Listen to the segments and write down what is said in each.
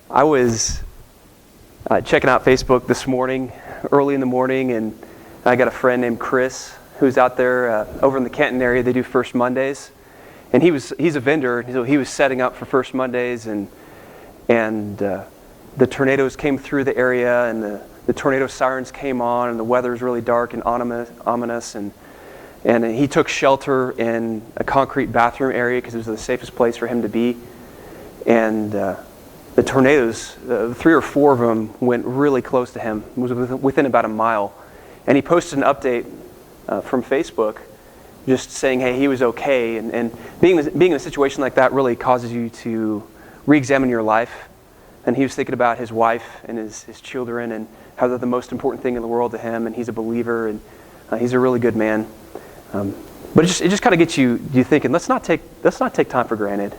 I was checking out Facebook this morning, early in the morning, and I got a friend named Chris who's out there over in the Canton area. They do First Mondays, and he's a vendor, so he was setting up for First Mondays, and the tornadoes came through the area, and the tornado sirens came on, and the weather was really dark and ominous, and he took shelter in a concrete bathroom area because it was the safest place for him to be. And the tornadoes, 3 or 4 of them went really close to him. It was within about a mile. And he posted an update from Facebook just saying, hey, he was okay. And being in a situation like that really causes you to re-examine your life. And he was thinking about his wife and his children and how they're the most important thing in the world to him. And he's a believer, and he's a really good man. But it just kind of gets you thinking, let's not take time for granted.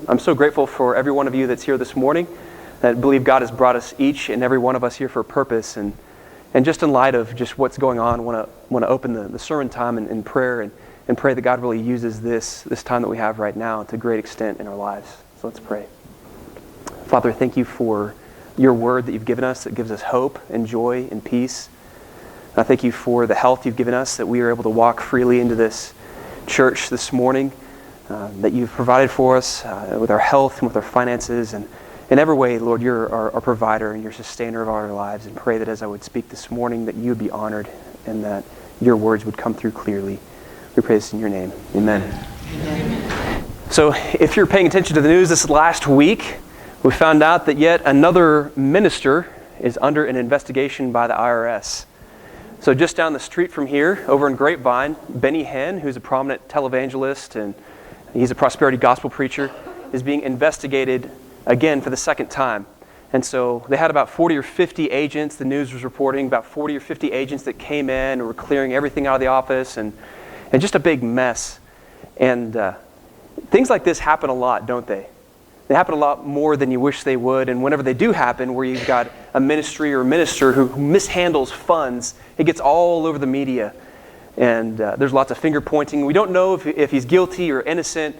I'm so grateful for every one of you that's here this morning. I believe God has brought us, each and every one of us, here for a purpose. And just in light of just what's going on, I want to open the sermon time in prayer and pray that God really uses this time that we have right now to a great extent in our lives. So let's pray. Father, thank you for your word that you've given us that gives us hope and joy and peace. I thank you for the health you've given us, that we are able to walk freely into this church this morning. That you've provided for us with our health and with our finances, and in every way, Lord, you're our provider and you're sustainer of our lives. And pray that as I would speak this morning, that you would be honored and that your words would come through clearly. We pray this in your name. Amen. Amen. So if you're paying attention to the news this last week, we found out that yet another minister is under an investigation by the IRS. So just down the street from here, over in Grapevine, Benny Hinn, who's a prominent televangelist and he's a prosperity gospel preacher, is being investigated again for the second time. And so they had about 40 or 50 agents, the news was reporting, about 40 or 50 agents that came in and were clearing everything out of the office, and just a big mess. And things like this happen a lot, don't they? They happen a lot more than you wish they would, and whenever they do happen, where you've got a ministry or a minister who mishandles funds, it gets all over the media. And there's lots of finger pointing. We don't know if he's guilty or innocent,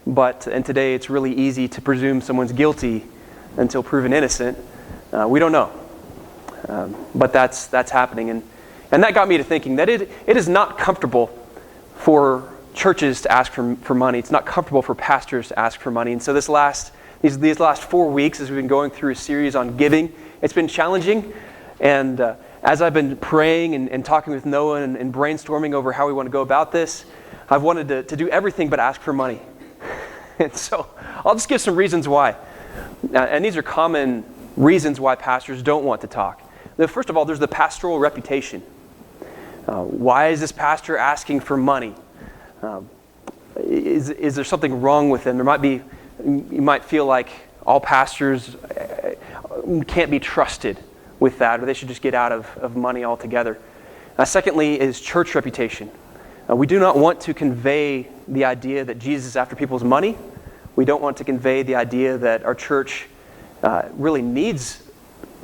and today it's really easy to presume someone's guilty until proven innocent. We don't know. But that's happening. And that got me to thinking that it is not comfortable for churches to ask for money. It's not comfortable for pastors to ask for money. And so these last 4 weeks, as we've been going through a series on giving, it's been challenging. And as I've been praying and talking with Noah and brainstorming over how we want to go about this, I've wanted to do everything but ask for money. And so I'll just give some reasons why. And these are common reasons why pastors don't want to talk. Now, first of all, there's the pastoral reputation. Why is this pastor asking for money? Is there something wrong with them? You might feel like all pastors can't be trusted with that, or they should just get out of money altogether. Secondly is church reputation. We do not want to convey the idea that Jesus is after people's money. We don't want to convey the idea that our church really needs,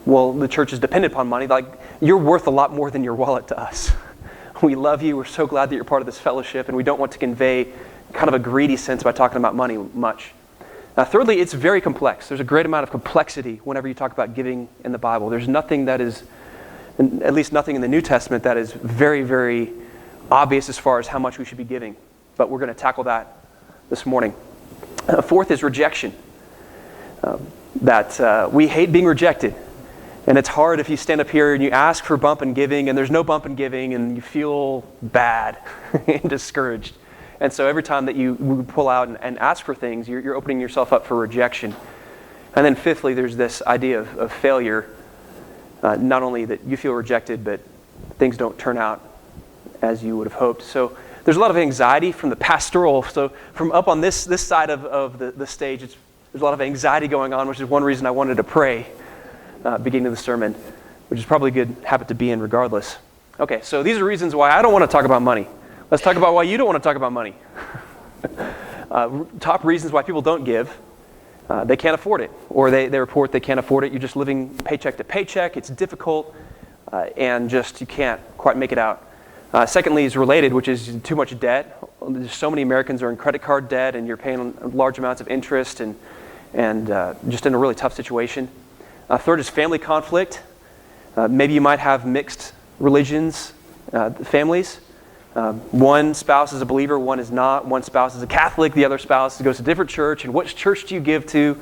the church is dependent upon money. Like, you're worth a lot more than your wallet to us. We love you. We're so glad that you're part of this fellowship, and we don't want to convey kind of a greedy sense by talking about money much. Thirdly, it's very complex. There's a great amount of complexity whenever you talk about giving in the Bible. There's nothing that is, at least nothing in the New Testament, that is very, very obvious as far as how much we should be giving. But we're going to tackle that this morning. Fourth is rejection. We hate being rejected. And it's hard if you stand up here and you ask for bump in giving and there's no bump in giving and you feel bad and discouraged. And so every time that you pull out and ask for things, you're opening yourself up for rejection. And then fifthly, there's this idea of failure. Not only that you feel rejected, but things don't turn out as you would have hoped. So there's a lot of anxiety from the pastoral. So from up on this side of the stage, there's a lot of anxiety going on, which is one reason I wanted to pray beginning of the sermon, which is probably a good habit to be in regardless. Okay, so these are reasons why I don't want to talk about money. Let's talk about why you don't want to talk about money. Top reasons why people don't give. They can't afford it, or they report they can't afford it. You're just living paycheck to paycheck. It's difficult, and you can't quite make it out. Secondly is related, which is too much debt. So many Americans are in credit card debt, and you're paying large amounts of interest, and and just in a really tough situation. Third is family conflict. Maybe you might have mixed religions, families. One spouse is a believer, one is not. One spouse is a Catholic, the other spouse goes to a different church. And which church do you give to?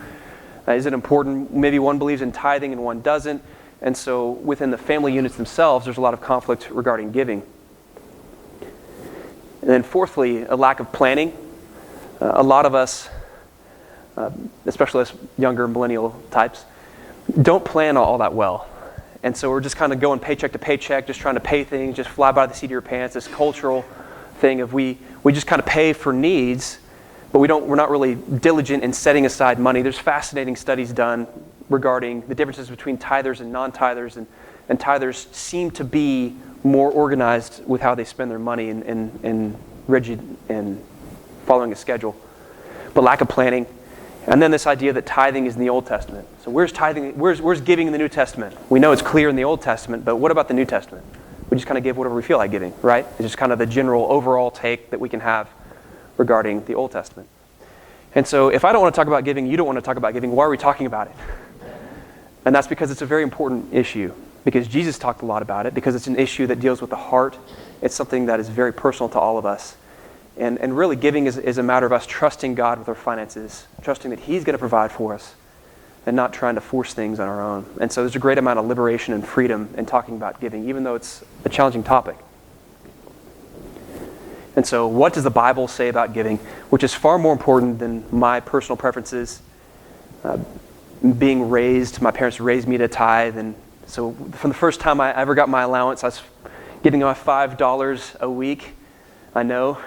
Is it important? Maybe one believes in tithing and one doesn't. And so within the family units themselves, there's a lot of conflict regarding giving. And then fourthly, a lack of planning. A lot of us, especially us younger millennial types, don't plan all that well. And so we're just kind of going paycheck to paycheck, just trying to pay things, just fly by the seat of your pants, this cultural thing of we just kind of pay for needs, but we're not really diligent in setting aside money. There's fascinating studies done regarding the differences between tithers and non-tithers, and tithers seem to be more organized with how they spend their money and rigid and following a schedule, but lack of planning. And then this idea that tithing is in the Old Testament. So where's tithing? Where's giving in the New Testament? We know it's clear in the Old Testament, but what about the New Testament? We just kind of give whatever we feel like giving, right? It's just kind of the general overall take that we can have regarding the Old Testament. And so if I don't want to talk about giving, you don't want to talk about giving, why are we talking about it? And that's because it's a very important issue, because Jesus talked a lot about it, because it's an issue that deals with the heart. It's something that is very personal to all of us. And really giving is a matter of us trusting God with our finances, trusting that He's going to provide for us, and not trying to force things on our own. And so there's a great amount of liberation and freedom in talking about giving, even though it's a challenging topic. And so what does the Bible say about giving, which is far more important than my personal preferences? Being raised, my parents raised me to tithe, and so from the first time I ever got my allowance, I was getting my $5 a week. I know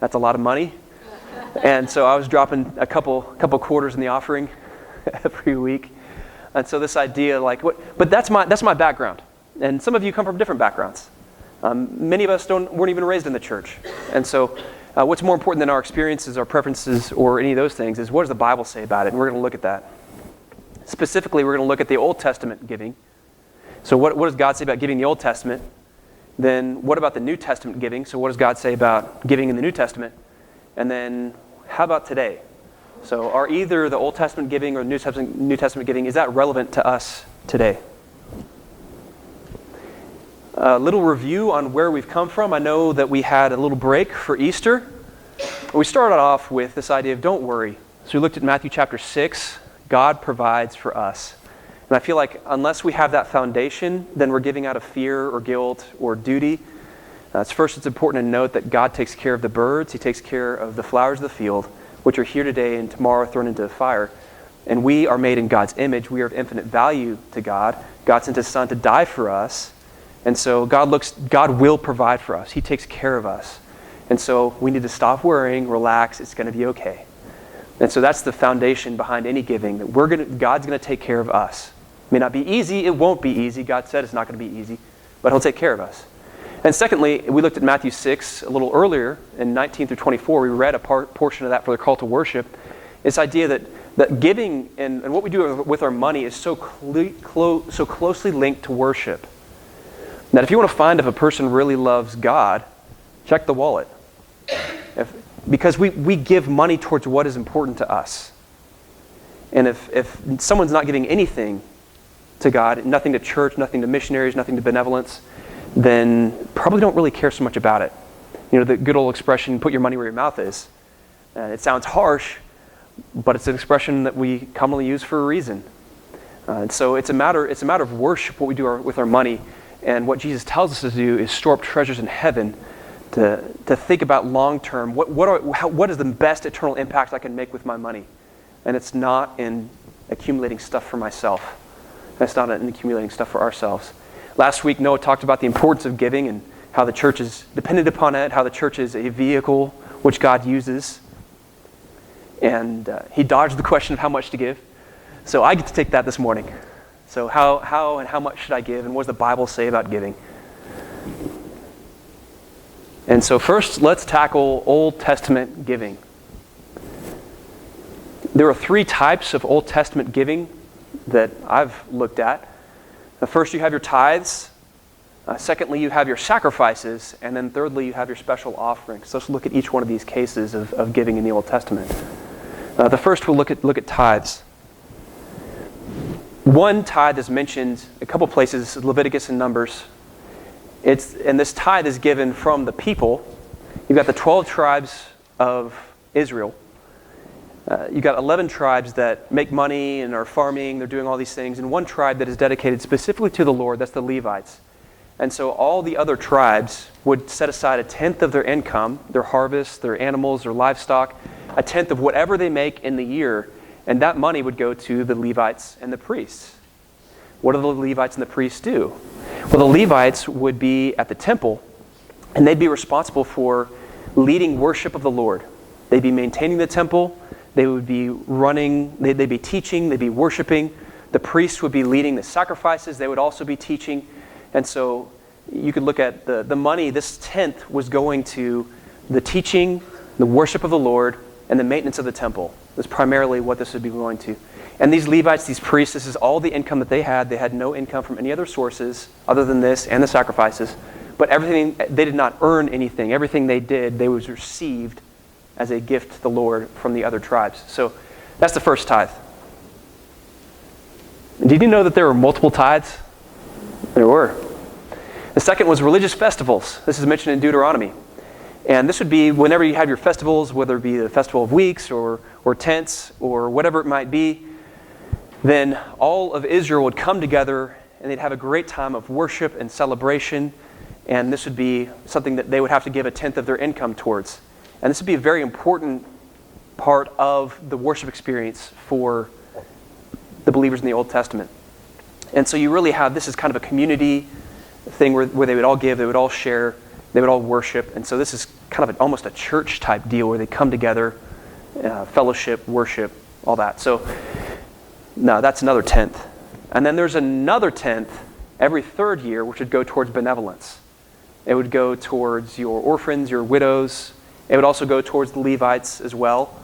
that's a lot of money. And so I was dropping a couple quarters in the offering every week. And so this idea, but that's my background. And some of you come from different backgrounds. Many of us weren't even raised in the church. And so what's more important than our experiences, our preferences, or any of those things is what does the Bible say about it? And we're going to look at that. Specifically, we're going to look at the Old Testament giving. So what does God say about giving in the Old Testament? Then what about the New Testament giving? So what does God say about giving in the New Testament? And then how about today? So are either the Old Testament giving or the New Testament giving, is that relevant to us today? A little review on where we've come from. I know that we had a little break for Easter. We started off with this idea of don't worry. So we looked at Matthew chapter 6. God provides for us. And I feel like unless we have that foundation, then we're giving out of fear or guilt or duty. First, it's important to note that God takes care of the birds. He takes care of the flowers of the field, which are here today and tomorrow thrown into the fire. And we are made in God's image. We are of infinite value to God. God sent His Son to die for us. And so God will provide for us. He takes care of us. And so we need to stop worrying, relax. It's going to be okay. And so that's the foundation behind any giving, that God's going to take care of us. It may not be easy. It won't be easy. God said it's not going to be easy, but He'll take care of us. And secondly, we looked at Matthew 6 a little earlier in 19 through 24. We read a portion of that for the call to worship. This idea that giving and what we do with our money is so closely linked to worship. That if you want to find if a person really loves God, check the wallet. Because we give money towards what is important to us. And if someone's not giving anything to God, nothing to church, nothing to missionaries, nothing to benevolence, then probably don't really care so much about it. You know, the good old expression, put your money where your mouth is. It sounds harsh, but it's an expression that we commonly use for a reason. And so it's a matter of worship, what we do with our money. And what Jesus tells us to do is store up treasures in heaven, to think about long term. What is the best eternal impact I can make with my money? And it's not in accumulating stuff for myself. It's not in accumulating stuff for ourselves. Last week, Noah talked about the importance of giving and how the church is dependent upon it, how the church is a vehicle which God uses. And he dodged the question of how much to give. So I get to take that this morning. So how and how much should I give, and what does the Bible say about giving? And so first, let's tackle Old Testament giving. There are 3 types of Old Testament giving that I've looked at. First, you have your tithes. Secondly, you have your sacrifices. And then thirdly, you have your special offerings. So let's look at each one of these cases of giving in the Old Testament. The first, we'll look at tithes. One tithe is mentioned a couple places, Leviticus and Numbers. And this tithe is given from the people. You've got the 12 tribes of Israel. You've got 11 tribes that make money and are farming, they're doing all these things, and one tribe that is dedicated specifically to the Lord, that's the Levites. And so all the other tribes would set aside a tenth of their income, their harvest, their animals, their livestock, a tenth of whatever they make in the year, and that money would go to the Levites and the priests. What do the Levites and the priests do? Well, the Levites would be at the temple, and they'd be responsible for leading worship of the Lord. They'd be maintaining the temple, they would be running, they'd be teaching, they'd be worshiping. The priests would be leading the sacrifices, they would also be teaching. And so you could look at the money, this tenth was going to the teaching, the worship of the Lord, and the maintenance of the temple. That's primarily what this would be going to. And these Levites, these priests, this is all the income that they had. They had no income from any other sources other than this and the sacrifices. But everything, they did not earn anything. Everything they did, they was received as a gift to the Lord from the other tribes. So that's the first tithe. Did you know that there were multiple tithes? There were. The second was religious festivals. This is mentioned in Deuteronomy. And this would be whenever you have your festivals, whether it be the Festival of Weeks or tents or whatever it might be, then all of Israel would come together and they'd have a great time of worship and celebration. And this would be something that they would have to give a tenth of their income towards. And this would be a very important part of the worship experience for the believers in the Old Testament. And so you really have, this is kind of a community thing where they would all give, they would all share, they would all worship. And so this is kind of almost a church type deal where they come together, fellowship, worship, all that. So no, that's another tenth. And then there's another tenth every third year, which would go towards benevolence. It would go towards your orphans, your widows. It would also go towards the Levites as well.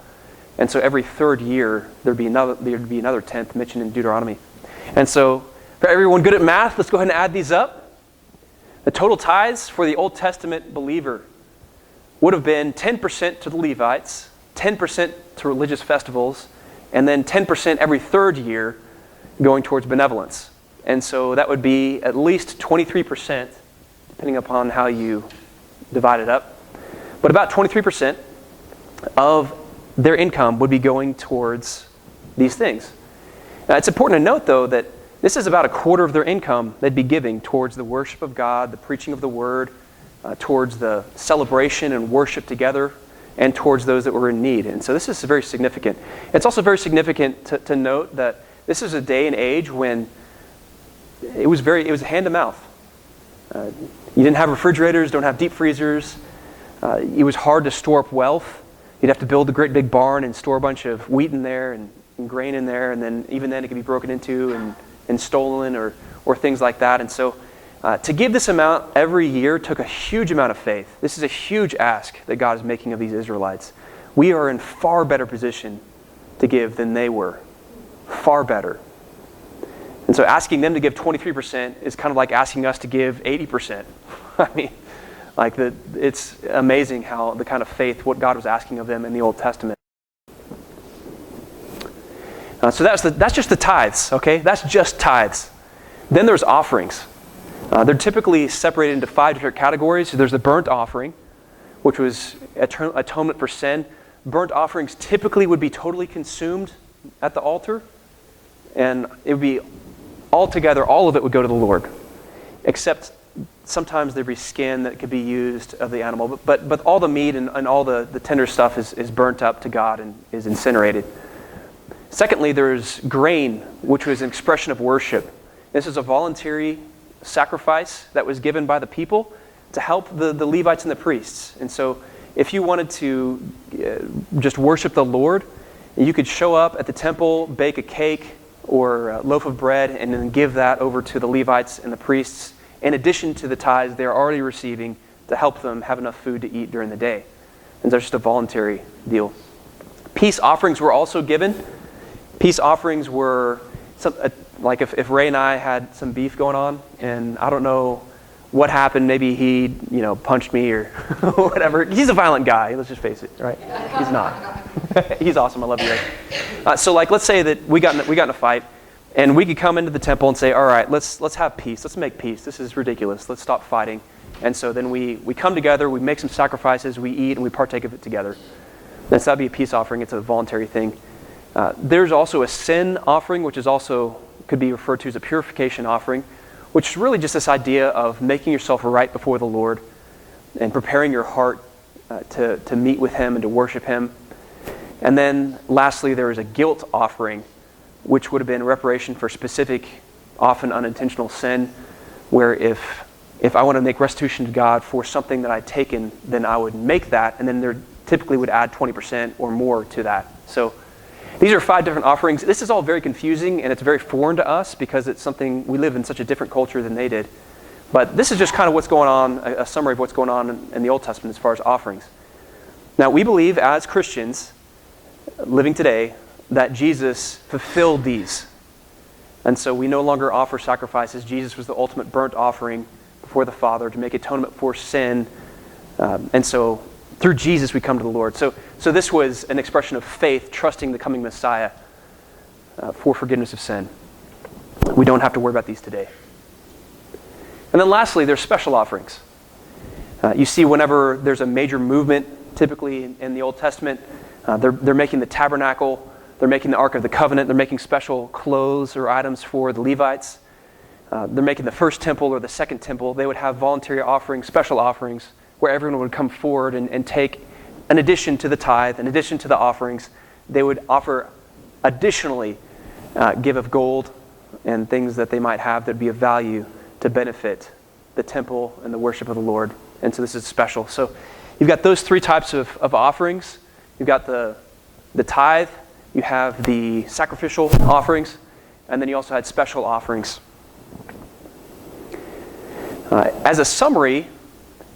And so every third year, there'd be another tenth mentioned in Deuteronomy. And so for everyone good at math, let's go ahead and add these up. The total tithes for the Old Testament believer would have been 10% to the Levites, 10% to religious festivals, and then 10% every third year going towards benevolence. And so that would be at least 23%, depending upon how you divide it up. But about 23% of their income would be going towards these things. Now, it's important to note, though, that this is about a quarter of their income they'd be giving towards the worship of God, the preaching of the Word, towards the celebration and worship together, and towards those that were in need. And so this is very significant. It's also very significant to note that this is a day and age when it was hand to mouth. You didn't have refrigerators, don't have deep freezers. It was hard to store up wealth. You'd have to build a great big barn and store a bunch of wheat in there and grain in there, and then even then it could be broken into and stolen or things like that. And so to give this amount every year took a huge amount of faith. This is a huge ask that God is making of these Israelites. We are in far better position to give than they were. Far better. And so asking them to give 23% is kind of like asking us to give 80%. I mean, it's amazing how the kind of faith, what God was asking of them in the Old Testament. So that's just the tithes, okay? That's just tithes. Then there's offerings. They're typically separated into 5 different categories. So there's the burnt offering, which was atonement for sin. Burnt offerings typically would be totally consumed at the altar, and it would be altogether, all of it would go to the Lord, except sometimes there'd be skin that could be used of the animal, but all the meat and all the tender stuff is burnt up to God and is incinerated. Secondly, there's grain, which was an expression of worship. This is a voluntary sacrifice that was given by the people to help the Levites and the priests. And so if you wanted to just worship the Lord, you could show up at the temple, bake a cake or a loaf of bread, and then give that over to the Levites and the priests, in addition to the tithes they're already receiving to help them have enough food to eat during the day. And that's just a voluntary deal. Peace offerings were also given. Peace offerings were, like if Ray and I had some beef going on, and I don't know what happened. Maybe he, punched me or whatever. He's a violent guy. Let's just face it, right? He's not. He's awesome. I love you, Rick. So let's say that we got in a fight, and we could come into the temple and say, all right, let's have peace. Let's make peace. This is ridiculous. Let's stop fighting. And so then we come together, we make some sacrifices, we eat, and we partake of it together. And so that'd be a peace offering. It's a voluntary thing. There's also a sin offering, which is also could be referred to as a purification offering, which is really just this idea of making yourself right before the Lord and preparing your heart to meet with Him and to worship Him. And then lastly, there is a guilt offering, which would have been reparation for specific, often unintentional sin, where if I want to make restitution to God for something that I'd taken, then I would make that, and then there typically would add 20% or more to that. So these are 5 different offerings. This is all very confusing, and it's very foreign to us because it's something, we live in such a different culture than they did. But this is just kind of what's going on, a summary of what's going on in the Old Testament as far as offerings. Now, we believe as Christians living today that Jesus fulfilled these. And so we no longer offer sacrifices. Jesus was the ultimate burnt offering before the Father to make atonement for sin. And so through Jesus we come to the Lord. So this was an expression of faith, trusting the coming Messiah for forgiveness of sin. We don't have to worry about these today. And then lastly, there's special offerings. You see whenever there's a major movement, typically in the Old Testament, they're making the tabernacle, they're making the Ark of the Covenant, they're making special clothes or items for the Levites. They're making the first temple or the second temple. They would have voluntary offerings, special offerings, where everyone would come forward and take an addition to the tithe, in addition to the offerings. They would offer additionally give of gold and things that they might have that would be of value to benefit the temple and the worship of the Lord. And so this is special. So you've got those 3 types of offerings. You've got the tithe, you have the sacrificial offerings, and then you also had special offerings. As a summary,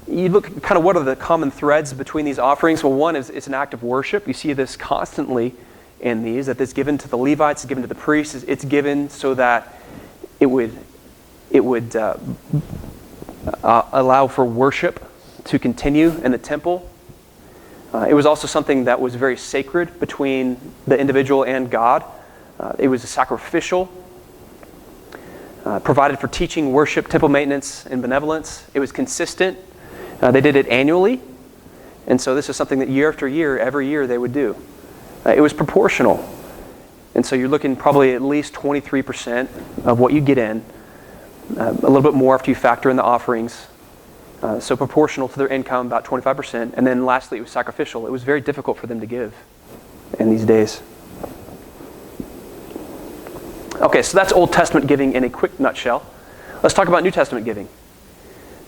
you look kind of what are the common threads between these offerings. Well, one is it's an act of worship. You see this constantly in these, that it's given to the Levites, it's given to the priests. It's given so that it would allow for worship to continue in the temple. It was also something that was very sacred between the individual and God. It was sacrificial, provided for teaching, worship, temple maintenance, and benevolence. It was consistent. They did it annually. And so this is something that year after year, every year they would do. It was proportional. And so you're looking probably at least 23% of what you get in, a little bit more after you factor in the offerings. So proportional to their income, about 25%. And then lastly, it was sacrificial. It was very difficult for them to give in these days. Okay, so that's Old Testament giving in a quick nutshell. Let's talk about New Testament giving.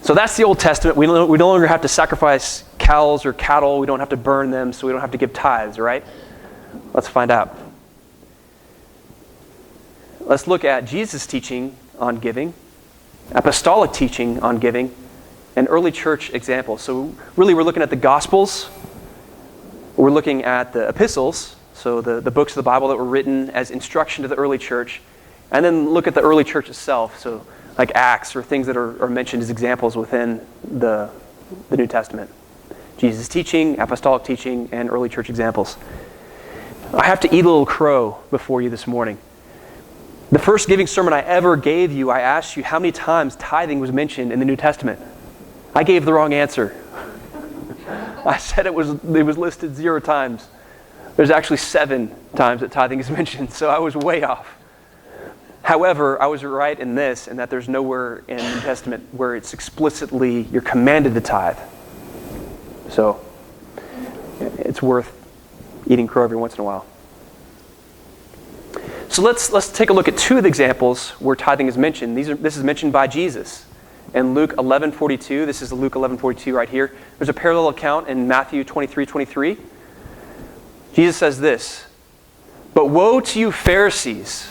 So that's the Old Testament. We no longer have to sacrifice cows or cattle. We don't have to burn them, so we don't have to give tithes, right? Let's find out. Let's look at Jesus' teaching on giving, apostolic teaching on giving, and early church examples. So really we're looking at the Gospels. We're looking at the epistles, so the books of the Bible that were written as instruction to the early church. And then look at the early church itself, so like Acts or things that are mentioned as examples within the New Testament. Jesus' teaching, apostolic teaching, and early church examples. I have to eat a little crow before you this morning. The first giving sermon I ever gave you, I asked you how many times tithing was mentioned in the New Testament. I gave the wrong answer. I said it was listed 0 times. There's actually 7 times that tithing is mentioned, so I was way off. However, I was right in this, in that there's nowhere in the New Testament where it's explicitly, you're commanded to tithe. So, it's worth eating crow every once in a while. So let's take a look at 2 of the examples where tithing is mentioned. This is mentioned by Jesus. In Luke 11:42, this is Luke 11:42 right here. There's a parallel account in Matthew 23:23. Jesus says this, "But woe to you Pharisees,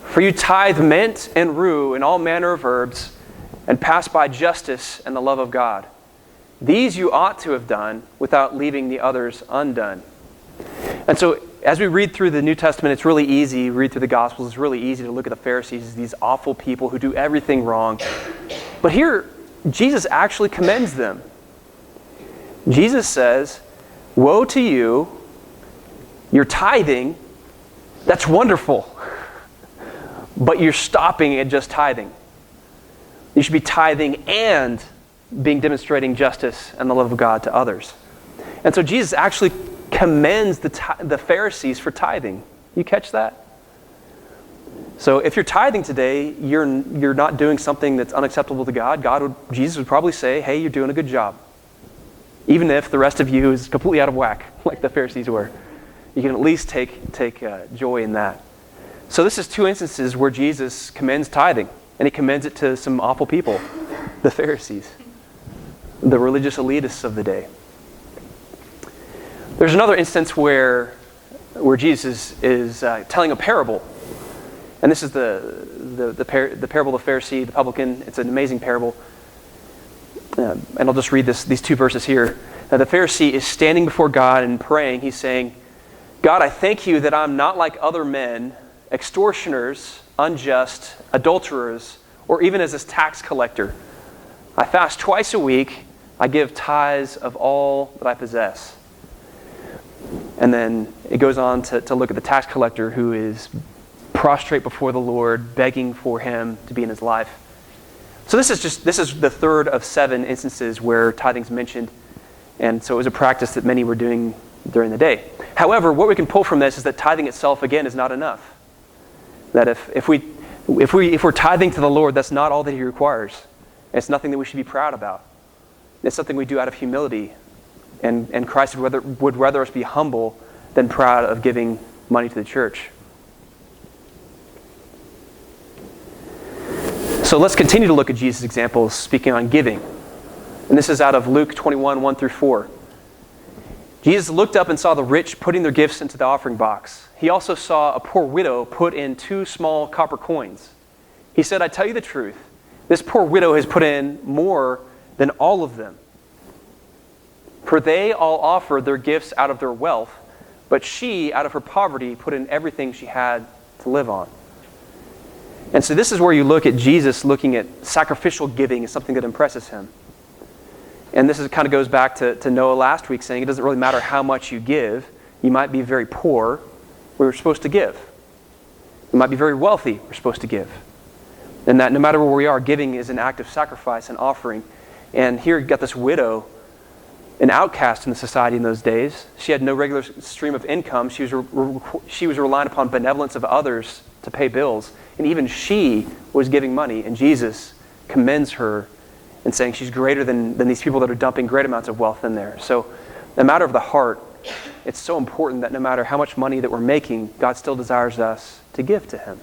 for you tithe mint and rue and all manner of herbs, and pass by justice and the love of God. These you ought to have done without leaving the others undone." And so as we read through the New Testament, it's really easy, read through the Gospels, it's really easy to look at the Pharisees as these awful people who do everything wrong. But here, Jesus actually commends them. Jesus says, woe to you, you're tithing, that's wonderful, but you're stopping at just tithing. You should be tithing and demonstrating justice and the love of God to others. And so Jesus actually commends the Pharisees for tithing. You catch that? So if you're tithing today, you're not doing something that's unacceptable to God. Jesus would probably say, hey, you're doing a good job. Even if the rest of you is completely out of whack, like the Pharisees were. You can at least take joy in that. So this is two instances where Jesus commends tithing. And he commends it to some awful people, the Pharisees, the religious elitists of the day. There's another instance where Jesus is telling a parable. And this is the parable of the Pharisee, the publican. It's an amazing parable. And I'll just read these two verses here. Now, the Pharisee is standing before God and praying. He's saying, God, I thank you that I'm not like other men, extortioners, unjust, adulterers, or even as this tax collector. I fast twice a week. I give tithes of all that I possess. And then it goes on to look at the tax collector who is prostrate before the Lord, begging for him to be in his life. So this is the third of 7 instances where tithing is mentioned. And so it was a practice that many were doing during the day. However, what we can pull from this is that tithing itself, again, is not enough. That if we're tithing to the Lord, that's not all that he requires. It's nothing that we should be proud about. It's something we do out of humility. And Christ would rather us be humble than proud of giving money to the church. So let's continue to look at Jesus' examples speaking on giving. And this is out of Luke 21, 1 through 4. Jesus looked up and saw the rich putting their gifts into the offering box. He also saw a poor widow put in 2 small copper coins. He said, I tell you the truth, this poor widow has put in more than all of them. For they all offered their gifts out of their wealth, but she, out of her poverty, put in everything she had to live on. And so this is where you look at Jesus looking at sacrificial giving as something that impresses him. And this kind of goes back to Noah last week, saying it doesn't really matter how much you give. You might be very poor, we're supposed to give. You might be very wealthy, we're supposed to give. And that no matter where we are, giving is an act of sacrifice and offering. And here you've got this widow, an outcast in the society in those days. She had no regular stream of income. She was relying upon benevolence of others to pay bills. And even she was giving money. And Jesus commends her and saying she's greater than these people that are dumping great amounts of wealth in there. So a matter of the heart, it's so important that no matter how much money that we're making, God still desires us to give to him.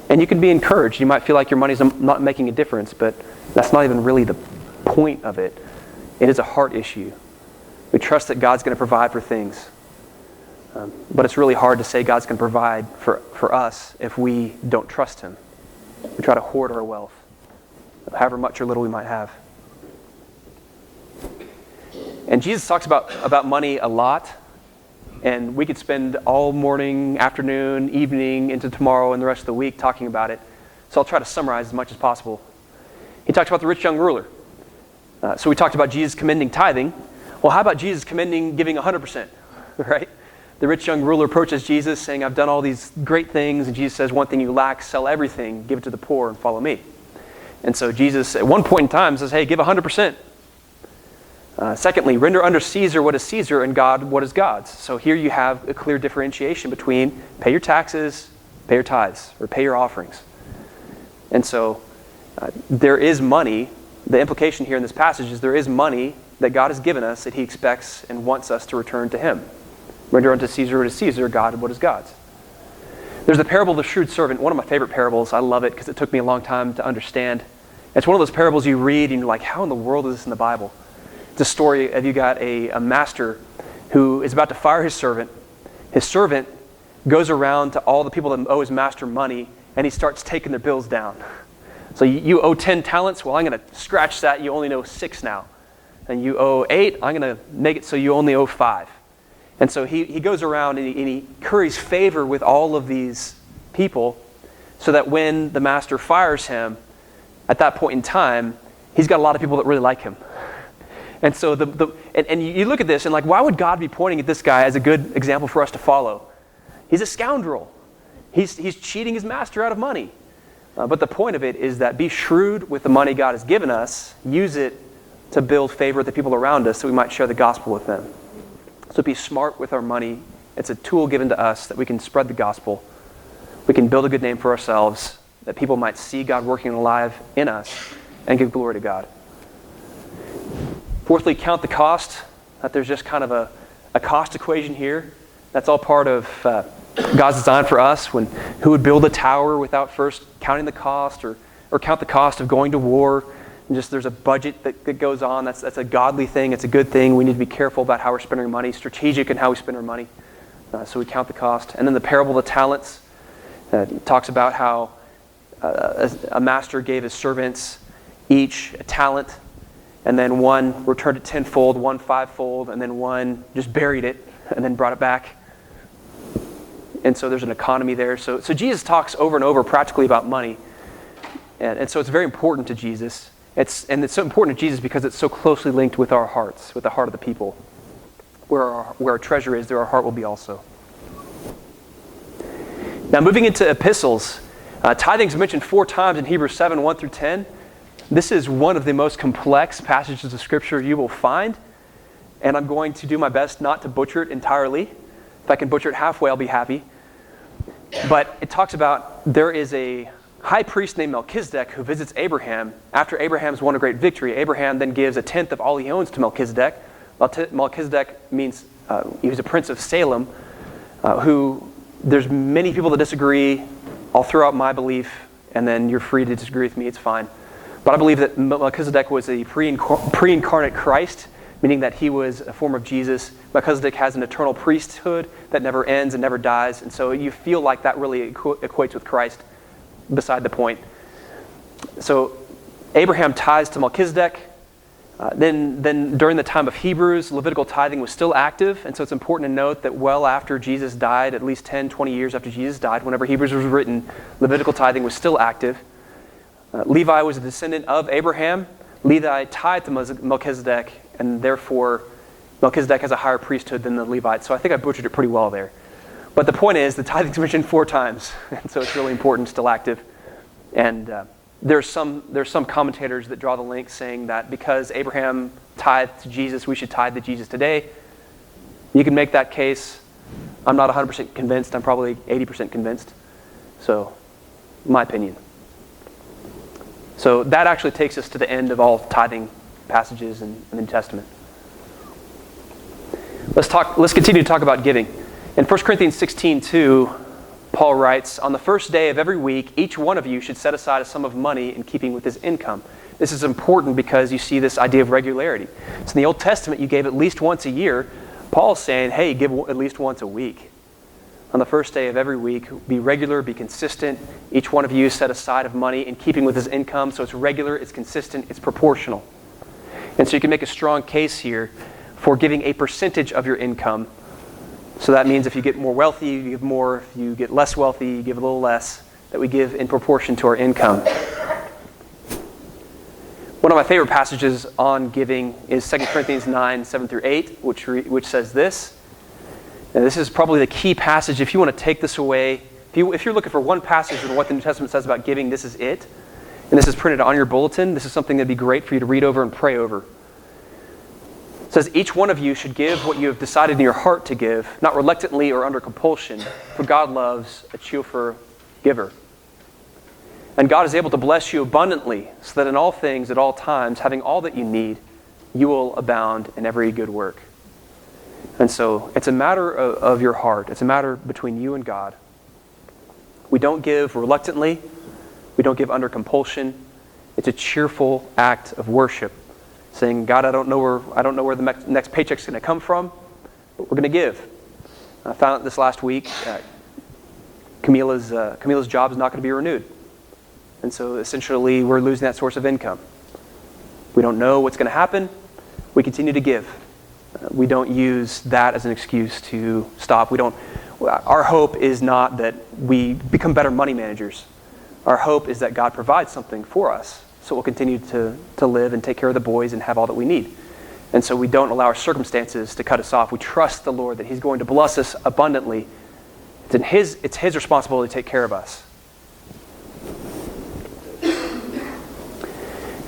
And you can be encouraged. You might feel like your money's not making a difference, but that's not even really the point of it. It is a heart issue. We trust that God's going to provide for things. But it's really hard to say God's going to provide for us if we don't trust him. We try to hoard our wealth, however much or little we might have. And Jesus talks about money a lot. And we could spend all morning, afternoon, evening, into tomorrow and the rest of the week talking about it. So I'll try to summarize as much as possible. He talks about the rich young ruler. So we talked about Jesus commending tithing. Well, how about Jesus commending giving 100%? Right? The rich young ruler approaches Jesus saying, I've done all these great things. And Jesus says, one thing you lack, sell everything, give it to the poor and follow me. And so Jesus at one point in time says, hey, give 100%. Secondly, render unto Caesar what is Caesar and God what is God's. So here you have a clear differentiation between pay your taxes, pay your tithes, or pay your offerings. And so there is money. The implication here in this passage is there is money that God has given us that he expects and wants us to return to him. Render unto Caesar what is Caesar, God what is God's. There's the parable of the shrewd servant, one of my favorite parables. I love it because it took me a long time to understand. It's one of those parables you read and you're like, how in the world is this in the Bible? It's a story of you got a master who is about to fire his servant. His servant goes around to all the people that owe his master money and he starts taking their bills down. So you owe 10 talents. Well, I'm going to scratch that. You only owe 6 now. And you owe 8. I'm going to make it so you only owe 5. And so he goes around and he curries favor with all of these people so that when the master fires him, at that point in time, he's got a lot of people that really like him. And so and you look at this and like, why would God be pointing at this guy as a good example for us to follow? He's a scoundrel. He's cheating his master out of money. But the point of it is that be shrewd with the money God has given us. Use it to build favor with the people around us so we might share the gospel with them. So be smart with our money. It's a tool given to us that we can spread the gospel. We can build a good name for ourselves, that people might see God working alive in us and give glory to God. Fourthly, count the cost. That there's just kind of a cost equation here. That's all part of God's design for us. Who would build a tower without first counting the cost or count the cost of going to war? And just there's a budget that goes on. That's a godly thing. It's a good thing. We need to be careful about how we're spending our money, strategic in how we spend our money. So we count the cost. And then the parable of the talents talks about how a master gave his servants each a talent, and then one returned it tenfold, one fivefold, and then one just buried it and then brought it back. And so there's an economy there. So Jesus talks over and over practically about money. And so it's very important to Jesus. It's so important to Jesus because it's so closely linked with our hearts, with the heart of the people. Where our treasure is, there our heart will be also. Now moving into epistles, tithing is mentioned 4 times in Hebrews 7, 1 through 10. This is one of the most complex passages of Scripture you will find. And I'm going to do my best not to butcher it entirely. If I can butcher it halfway, I'll be happy. But it talks about there is a high priest named Melchizedek who visits Abraham. After Abraham's won a great victory, Abraham then gives a tenth of all he owns to Melchizedek. Melchizedek means he was a prince of Salem, who there's many people that disagree. I'll throw out my belief, and then you're free to disagree with me. It's fine. But I believe that Melchizedek was a pre-incarnate Christ, meaning that he was a form of Jesus. Melchizedek has an eternal priesthood that never ends and never dies. And so you feel like that really equates with Christ, beside the point. So Abraham tithes to Melchizedek. Then during the time of Hebrews, Levitical tithing was still active. And so it's important to note that well after Jesus died, at least 10, 20 years after Jesus died, whenever Hebrews was written, Levitical tithing was still active. Levi was a descendant of Abraham. Levi tithed to Melchizedek, and therefore Melchizedek has a higher priesthood than the Levites. So I think I butchered it pretty well there. But the point is, the tithing is mentioned 4 times, and so it's really important, still active. And there's some commentators that draw the link saying that because Abraham tithed to Jesus, we should tithe to Jesus today. You can make that case. I'm not 100% convinced. I'm probably 80% convinced. So, my opinion. So that actually takes us to the end of all tithing passages in the New Testament. Let's continue to talk about giving. In 1 Corinthians 16:2, Paul writes, "On the first day of every week, each one of you should set aside a sum of money in keeping with his income." This is important because you see this idea of regularity. So in the Old Testament, you gave at least once a year. Paul's saying, hey, give at least once a week. On the first day of every week, be regular, be consistent. Each one of you set aside of money in keeping with his income. So it's regular, it's consistent, it's proportional. And so you can make a strong case here for giving a percentage of your income. So that means if you get more wealthy, you give more. If you get less wealthy, you give a little less. That we give in proportion to our income. One of my favorite passages on giving is 2 Corinthians 9, 7 through 8, which says this. And this is probably the key passage. If you want to take this away, if you're looking for one passage in what the New Testament says about giving, this is it. And this is printed on your bulletin. This is something that'd be great for you to read over and pray over. It says, each one of you should give what you have decided in your heart to give, not reluctantly or under compulsion, for God loves a cheerful giver. And God is able to bless you abundantly, so that in all things, at all times, having all that you need, you will abound in every good work. And so it's a matter of your heart. It's a matter between you and God. We don't give reluctantly. We don't give under compulsion. It's a cheerful act of worship, saying, God, I don't know where the next paycheck's going to come from, but we're going to give. I found out this last week, Camila's job is not going to be renewed. And so essentially we're losing that source of income. We don't know what's going to happen. We continue to give. We don't use that as an excuse to stop. Our hope is not that we become better money managers. Our hope is that God provides something for us so we'll continue to live and take care of the boys and have all that we need. And so we don't allow our circumstances to cut us off. We trust the Lord that He's going to bless us abundantly. It's His responsibility to take care of us.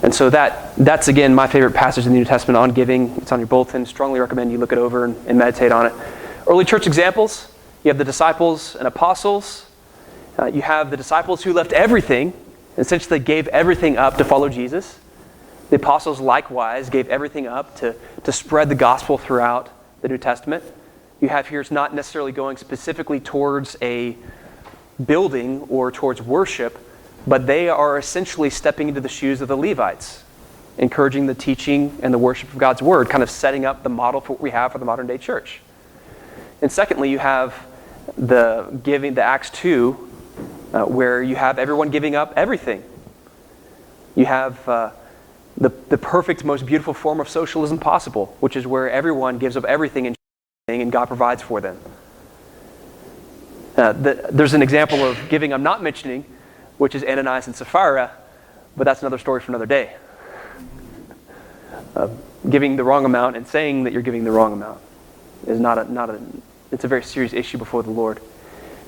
And so that's, again, my favorite passage in the New Testament on giving. It's on your bulletin. Strongly recommend you look it over and meditate on it. Early church examples. You have the disciples and apostles. You have the disciples who left everything, essentially gave everything up to follow Jesus. The apostles likewise gave everything up to spread the gospel throughout the New Testament. You have here, it's not necessarily going specifically towards a building or towards worship, but they are essentially stepping into the shoes of the Levites, encouraging the teaching and the worship of God's word, kind of setting up the model for what we have for the modern day church. And secondly, you have the giving, the Acts 2, where you have everyone giving up everything. You have the perfect, most beautiful form of socialism possible, which is where everyone gives up everything and God provides for them. There's an example of giving I'm not mentioning, which is Ananias and Sapphira, but that's another story for another day. Giving the wrong amount and saying that you're giving the wrong amount is it's a very serious issue before the Lord.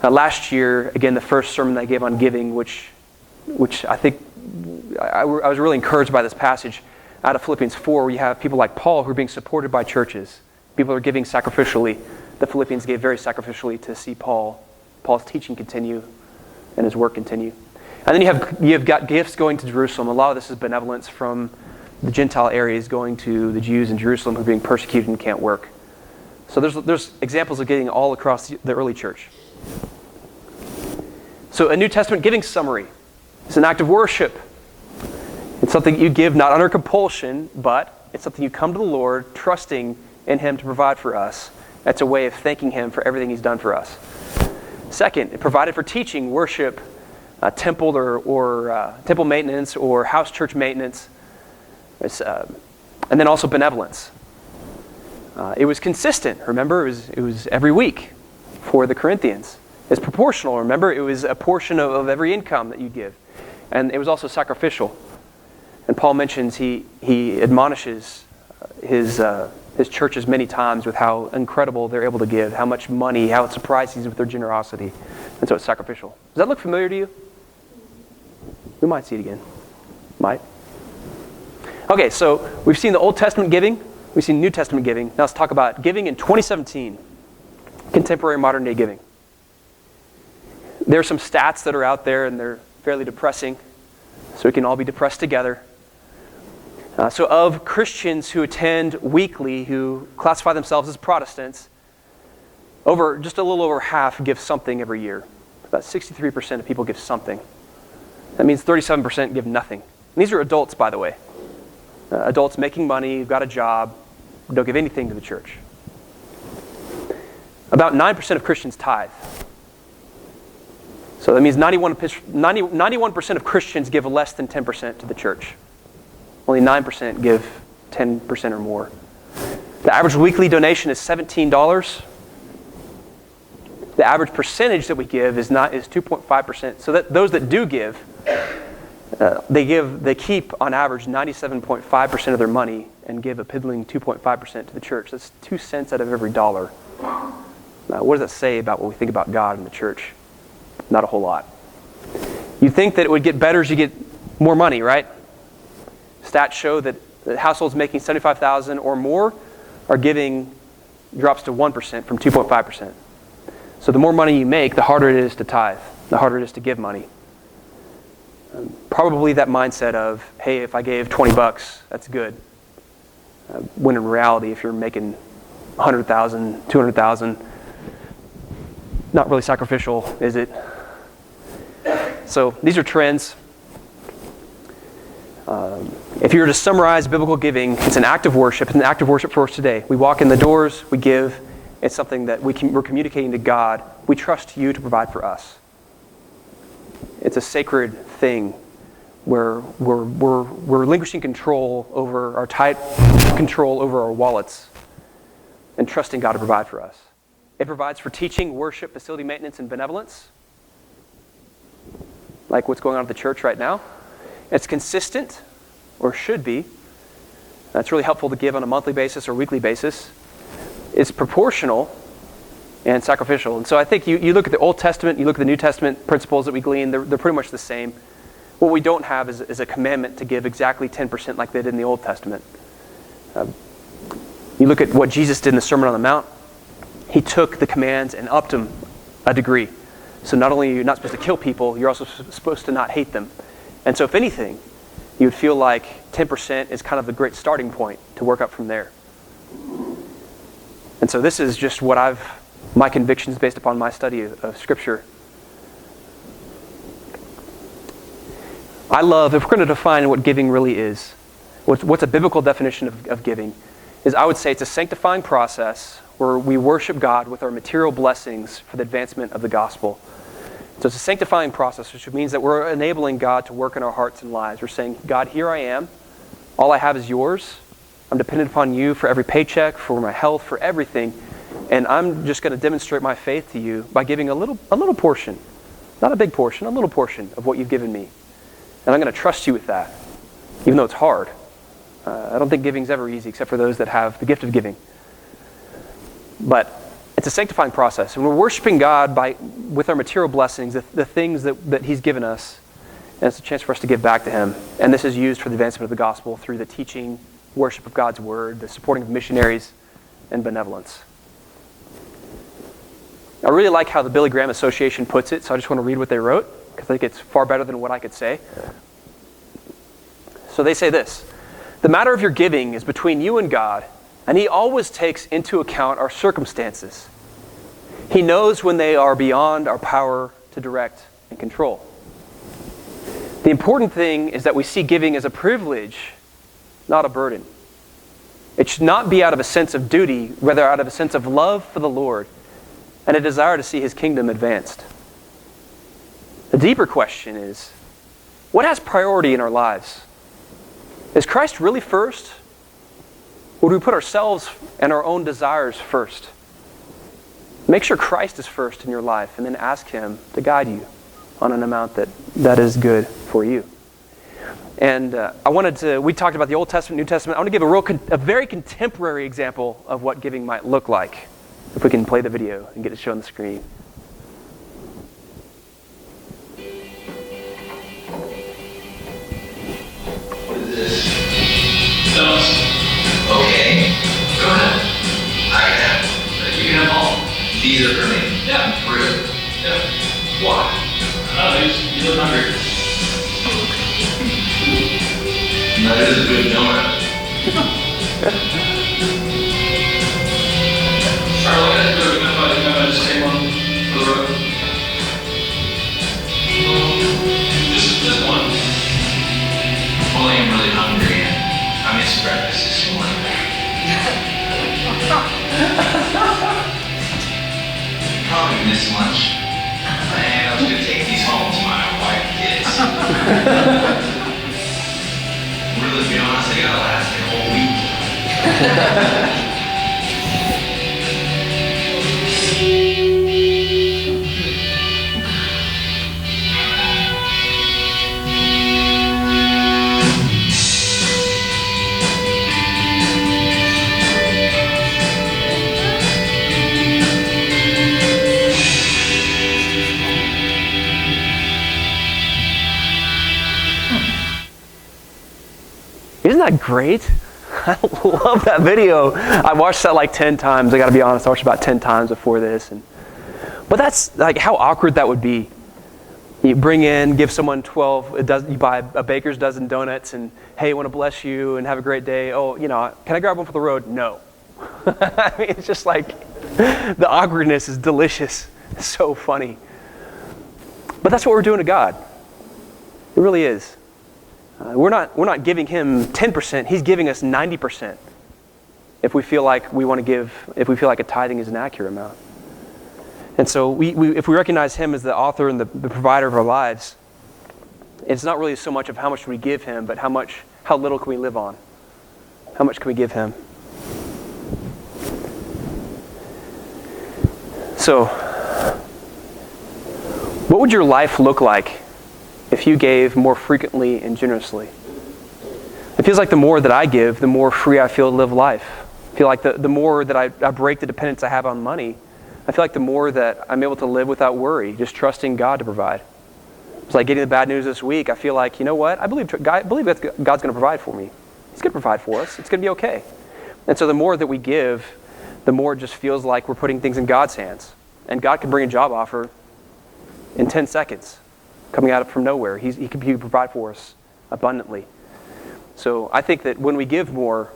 Last year, again, the first sermon I gave on giving, which I think I was really encouraged by this passage out of Philippians 4, where you have people like Paul who are being supported by churches. People are giving sacrificially. The Philippians gave very sacrificially to see Paul's teaching continue and his work continue. And then you've got gifts going to Jerusalem. A lot of this is benevolence from the Gentile areas going to the Jews in Jerusalem who are being persecuted and can't work. So there's examples of giving all across the early church. So a New Testament giving summary. It's an act of worship. It's something you give not under compulsion, but it's something you come to the Lord trusting in Him to provide for us. That's a way of thanking Him for everything He's done for us. Second, it provided for teaching, worship, temple or temple maintenance or house church maintenance, and then also benevolence. It was consistent. Remember, it was every week for the Corinthians. It's proportional. Remember, it was a portion of every income that you give. And it was also sacrificial. And Paul mentions he admonishes his churches many times with how incredible they're able to give, how much money, how it surprises with their generosity. And so it's sacrificial. Does that look familiar to you? We might see it again. Might. Okay, so we've seen the Old Testament giving. We've seen New Testament giving. Now let's talk about giving in 2017. Contemporary modern day giving. There are some stats that are out there, and they're fairly depressing, so we can all be depressed together. So of Christians who attend weekly, who classify themselves as Protestants, just a little over half give something every year. About 63% of people give something. That means 37% give nothing. And these are adults, by the way. Adults making money, who've got a job, don't give anything to the church. About 9% of Christians tithe. So that means 91% of Christians give less than 10% to the church. Only 9% give 10% or more. The average weekly donation is $17. The average percentage that we give is 2.5%. So that those that do give, they keep on average 97.5% of their money and give a piddling 2.5% to the church. That's 2 cents out of every dollar. What does that say about what we think about God and the church? Not a whole lot. You'd think that it would get better as you get more money, right? Stats show that households making $75,000 or more are giving drops to 1% from 2.5%. So the more money you make, the harder it is to tithe, the harder it is to give money. Probably that mindset of, hey, if I gave $20, that's good. When in reality, if you're making $100,000, $200,000, not really sacrificial, is it? So these are trends. If you were to summarize biblical giving, it's an act of worship. It's an act of worship for us today. We walk in the doors, we give. It's something that we're communicating to God. We trust you to provide for us. It's a sacred thing where we're relinquishing control over our tight control over our wallets and trusting God to provide for us. It provides for teaching, worship, facility maintenance, and benevolence, like what's going on at the church right now. It's consistent, or should be. That's really helpful to give on a monthly basis or weekly basis. It's proportional and sacrificial. And so I think you look at the Old Testament, you look at the New Testament principles that we glean, they're pretty much the same. What we don't have is a commandment to give exactly 10% like they did in the Old Testament. You look at what Jesus did in the Sermon on the Mount. He took the commands and upped them a degree. So not only are you not supposed to kill people, you're also supposed to not hate them. And so if anything, you would feel like 10% is kind of the great starting point to work up from there. And so this is just what my convictions based upon my study of Scripture. I love, if we're going to define what giving really is, what's a biblical definition of giving, is I would say it's a sanctifying process where we worship God with our material blessings for the advancement of the gospel. So it's a sanctifying process, which means that we're enabling God to work in our hearts and lives. We're saying, God, here I am. All I have is yours. I'm dependent upon you for every paycheck, for my health, for everything. And I'm just going to demonstrate my faith to you by giving a little portion, not a big portion, a little portion of what you've given me. And I'm going to trust you with that, even though it's hard. I don't think giving's ever easy, except for those that have the gift of giving. But it's a sanctifying process. And we're worshiping God with our material blessings, the things that He's given us. And it's a chance for us to give back to Him. And this is used for the advancement of the gospel through the teaching, worship of God's Word, the supporting of missionaries, and benevolence. I really like how the Billy Graham Association puts it, so I just want to read what they wrote, because I think it's far better than what I could say. So they say this: the matter of your giving is between you and God, and He always takes into account our circumstances. He knows when they are beyond our power to direct and control. The important thing is that we see giving as a privilege, not a burden. It should not be out of a sense of duty, rather out of a sense of love for the Lord and a desire to see His kingdom advanced. The deeper question is, what has priority in our lives? Is Christ really first? Or do we put ourselves and our own desires first? Make sure Christ is first in your life, and then ask Him to guide you on an amount that is good for you. And we talked about the Old Testament, New Testament. I want to give a very contemporary example of what giving might look like. If we can play the video and get it shown on the screen. What is this? Stones. Okay. Go ahead. I can have. You can have all. These are for me. Yeah. Really? Yeah. Why? You look hungry. That is a good donut. Alright, let's go. Just take one for the road. Just one. Well, I am really hungry and I missed breakfast this morning. Probably missed lunch. And I was going to take these home to my wife and kids. Really, to be honest, they gotta last me a whole week. Isn't that great? I love that video. I watched that like 10 times. I got to be honest, I watched about 10 times before this. But that's like how awkward that would be. You bring in, give someone 12, you buy a baker's dozen donuts and, hey, I want to bless you and have a great day. Oh, can I grab one for the road? No. I mean, it's just like the awkwardness is delicious. It's so funny. But that's what we're doing to God. It really is. We're not giving Him 10%. He's giving us 90%. If we feel like if we feel like a tithing is an accurate amount. And so if we recognize Him as the author and the provider of our lives, it's not really so much of how much we give Him, but how little can we live on? How much can we give Him? So, what would your life look like if you gave more frequently and generously? It feels like the more that I give, the more free I feel to live life. I feel like the more that I break the dependence I have on money, I feel like the more that I'm able to live without worry, just trusting God to provide. It's like getting the bad news this week. I feel like, you know what? I believe that God's going to provide for me. He's going to provide for us. It's going to be okay. And so the more that we give, the more it just feels like we're putting things in God's hands. And God can bring a job offer in 10 seconds, coming out from nowhere. He can provide for us abundantly. So I think that when we give more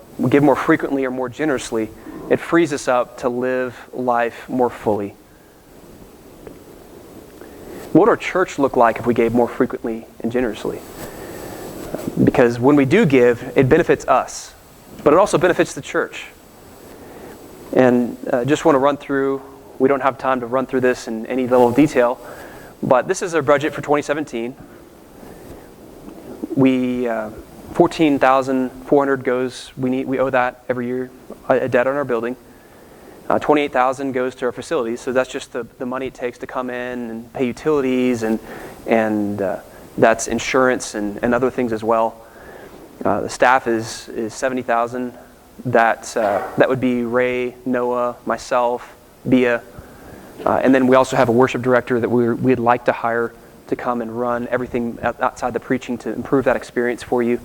frequently or more generously, it frees us up to live life more fully. What would our church look like if we gave more frequently and generously? Because when we do give, it benefits us, but it also benefits the church. And just want to run through, we don't have time to run through this in any level of detail, but this is our budget for 2017. We $14,400 goes. We owe that every year, a debt on our building. $28,000 goes to our facilities, so that's just the money it takes to come in and pay utilities, and that's insurance and other things as well. The staff is $70,000. That would be Ray, Noah, myself, Bia, and then we also have a worship director that we'd like to hire to come and run everything outside the preaching to improve that experience for you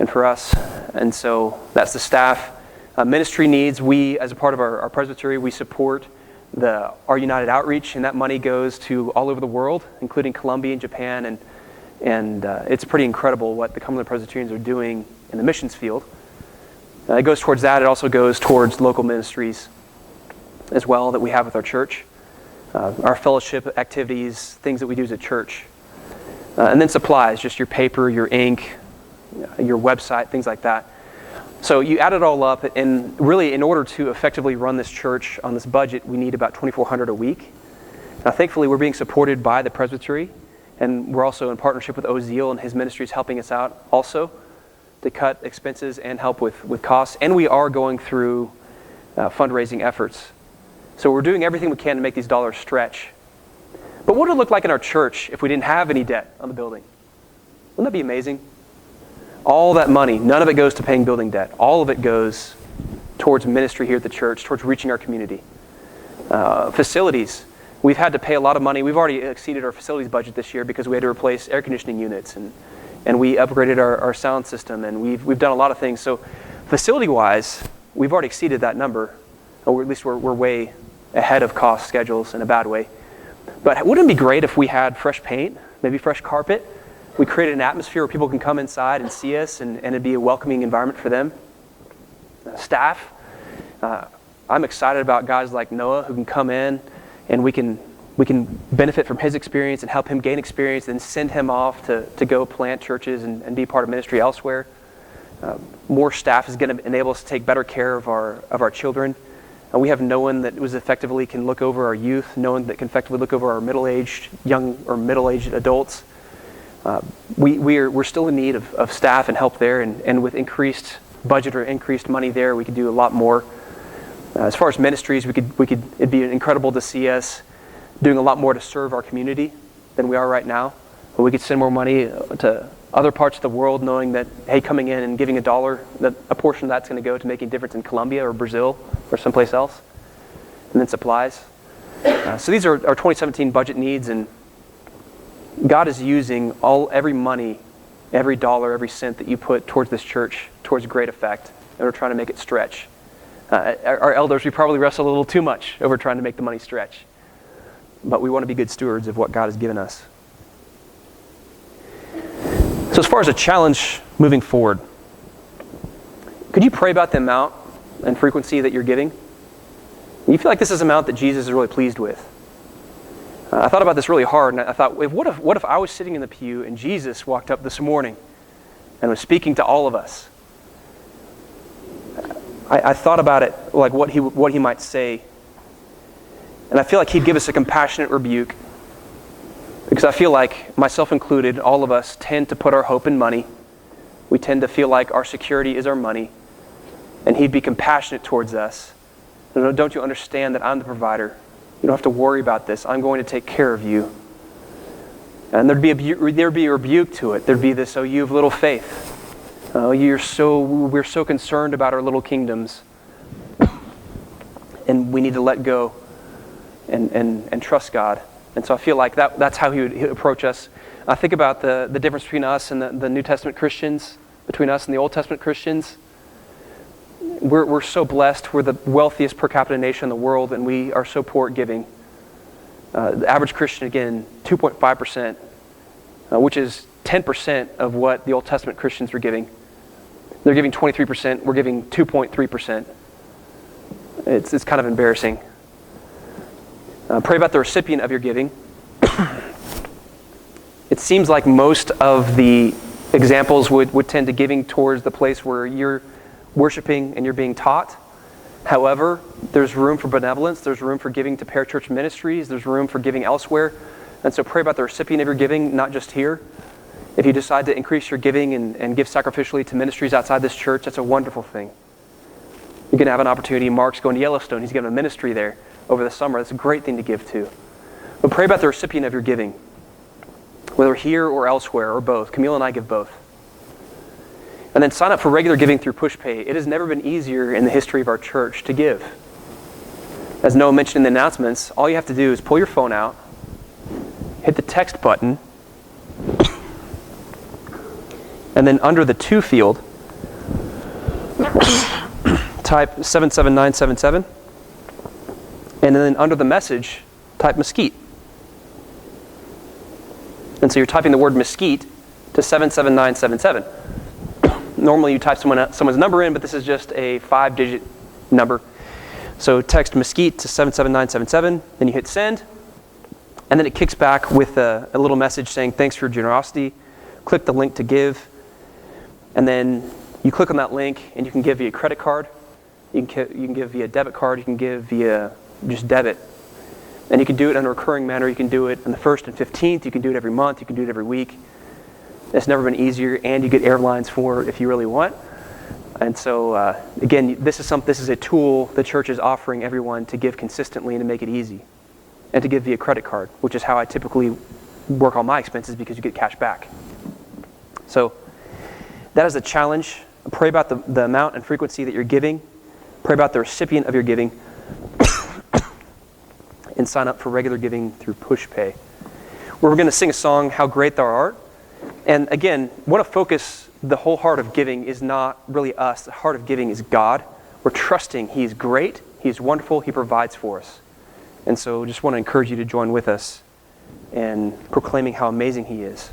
and for us. And so that's the staff. Ministry needs, we, as a part of our presbytery, we support our United Outreach, and that money goes to all over the world, including Colombia and Japan, and it's pretty incredible what the Cumberland Presbyterians are doing in the missions field. It goes towards that. It also goes towards local ministries as well that we have with our church, our fellowship activities, things that we do as a church. And then supplies, just your paper, your ink, your website, things like that. So you add it all up, and really in order to effectively run this church on this budget, we need about $2,400 a week. Now thankfully we're being supported by the presbytery, and we're also in partnership with Ozeal, and his ministry is helping us out also to cut expenses and help with costs. And we are going through fundraising efforts. So we're doing everything we can to make these dollars stretch. But what would it look like in our church if we didn't have any debt on the building? Wouldn't that be amazing? All that money, none of it goes to paying building debt. All of it goes towards ministry here at the church, towards reaching our community. Facilities, we've had to pay a lot of money. We've already exceeded our facilities budget this year because we had to replace air conditioning units, and we upgraded our sound system, and we've done a lot of things. So facility-wise, we've already exceeded that number, or at least we're way ahead of cost schedules in a bad way. But wouldn't it be great if we had fresh paint, maybe fresh carpet? We created an atmosphere where people can come inside and see us, and it'd be a welcoming environment for them. Staff, I'm excited about guys like Noah who can come in, and we can benefit from his experience and help him gain experience, and send him off to go plant churches and be part of ministry elsewhere. More staff is going to enable us to take better care of our children. And we have no one that effectively can look over our youth, no one that can effectively look over our young or middle-aged adults. We're still in need of staff and help there, and with increased budget or increased money there, we could do a lot more. As far as ministries, it'd be incredible to see us doing a lot more to serve our community than we are right now. But we could send more money to other parts of the world, knowing that, hey, coming in and giving $1, that a portion of that's going to go to making a difference in Colombia or Brazil or someplace else. And then supplies. So these are our 2017 budget needs, and God is using every money, every dollar, every cent that you put towards this church towards great effect, and we're trying to make it stretch. Our elders, we probably wrestle a little too much over trying to make the money stretch, but we want to be good stewards of what God has given us. So as far as a challenge moving forward, could you pray about the amount and frequency that you're giving? You feel like this is an amount that Jesus is really pleased with. I thought about this really hard, and I thought, what if I was sitting in the pew and Jesus walked up this morning and was speaking to all of us? I thought about it, like what he might say, and I feel like he'd give us a compassionate rebuke, because I feel like, myself included, all of us tend to put our hope in money. We tend to feel like our security is our money, and he'd be compassionate towards us. Don't you understand that I'm the provider? You don't have to worry about this. I'm going to take care of you. And there'd be a rebuke to it. There'd be this, oh, you have little faith. Oh, we're so concerned about our little kingdoms. And we need to let go and trust God. And so I feel like that's how he would approach us. I think about the difference between us and the New Testament Christians, between us and the Old Testament Christians. We're so blessed. We're the wealthiest per capita nation in the world, and we are so poor at giving. The average Christian, again, 2.5%, which is 10% of what the Old Testament Christians were giving. They're giving 23%. We're giving 2.3%. It's kind of embarrassing. Pray about the recipient of your giving. It seems like most of the examples would tend to giving towards the place where you're worshiping and you're being taught. However, there's room for benevolence. There's room for giving to parachurch ministries. There's room for giving elsewhere. And so pray about the recipient of your giving, not just here. If you decide to increase your giving and give sacrificially to ministries outside this church, that's a wonderful thing. You're going to have an opportunity. Mark's going to Yellowstone. He's giving a ministry there over the summer. That's a great thing to give to. But pray about the recipient of your giving, whether here or elsewhere or both. Camille and I give both. And then sign up for regular giving through PushPay. It has never been easier in the history of our church to give. As Noah mentioned in the announcements, all you have to do is pull your phone out, hit the text button, and then under the to field, type 77977, and then under the message, type mesquite. And so you're typing the word mesquite to 77977. Normally you type someone's number in, but this is just a 5-digit number. So text mesquite to 77977, then you hit send, and then it kicks back with a little message saying, thanks for your generosity. Click the link to give, and then you click on that link, and you can give via credit card. You can give via debit card. You can give via just debit. And you can do it in a recurring manner. You can do it on the 1st and 15th. You can do it every month. You can do it every week. It's never been easier, and you get airlines for it if you really want. And so, again, this is a tool the church is offering everyone to give consistently and to make it easy, and to give via credit card, which is how I typically work on my expenses because you get cash back. So that is a challenge. Pray about the amount and frequency that you're giving. Pray about the recipient of your giving. And sign up for regular giving through PushPay. We're going to sing a song, How Great Thou Art. And again, want to focus, the whole heart of giving is not really us. The heart of giving is God. We're trusting He's great, He's wonderful, He provides for us. And so just want to encourage you to join with us in proclaiming how amazing He is.